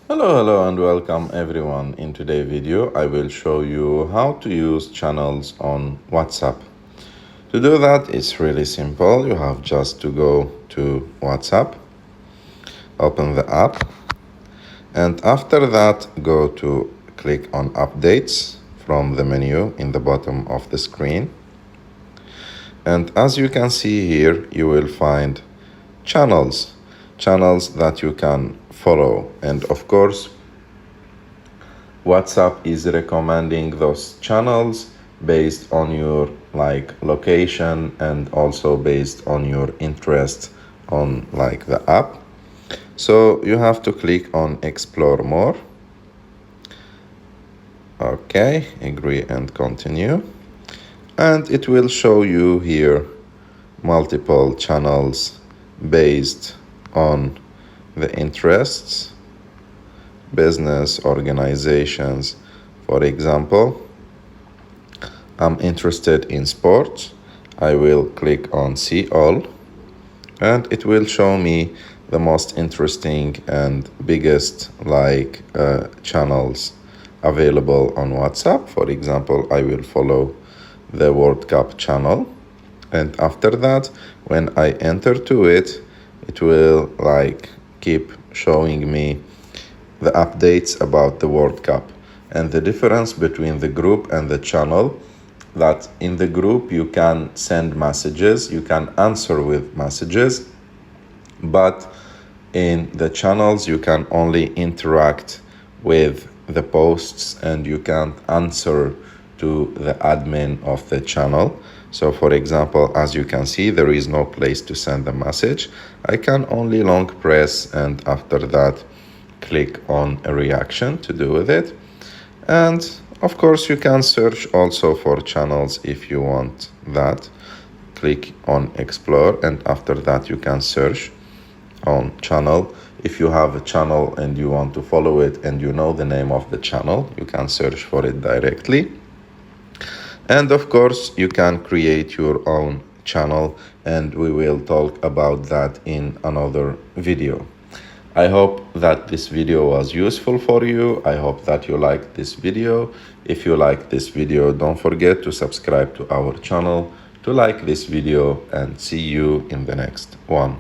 Hello and welcome everyone. In today's video I will show you how to use channels on WhatsApp. To do that it's really simple. You have just to go to WhatsApp, open the app, and after that go to click on updates from the menu in the bottom of the screen. And as you can see here, you will find channels that you can follow, and of course WhatsApp is recommending those channels based on your location and also based on your interest on the app. So you have to click on explore more. Okay, agree and continue. And it will show you here multiple channels based on the interests, business, organizations. For example, I'm interested in sports. I will click on see all, and it will show me the most interesting and biggest channels available on WhatsApp. For example, I will follow the World Cup channel, and after that when I enter to it, it will keep showing me the updates about the World Cup. And the difference between the group and the channel, that in the group you can send messages, you can answer with messages, but in the channels you can only interact with the posts and you can't answer to the admin of the channel. So for example, as you can see, there is no place to send a message. I can only long press and after that click on a reaction to do with it. And of course you can search also for channels if you want that. Click on explore and after that you can search on channel. If you have a channel and you want to follow it and you know the name of the channel, you can search for it directly. And of course you can create your own channel, and we will talk about that in another video. I hope that this video was useful for you. I hope that you liked this video. If you like this video, don't forget to subscribe to our channel, to like this video, and see you in the next one.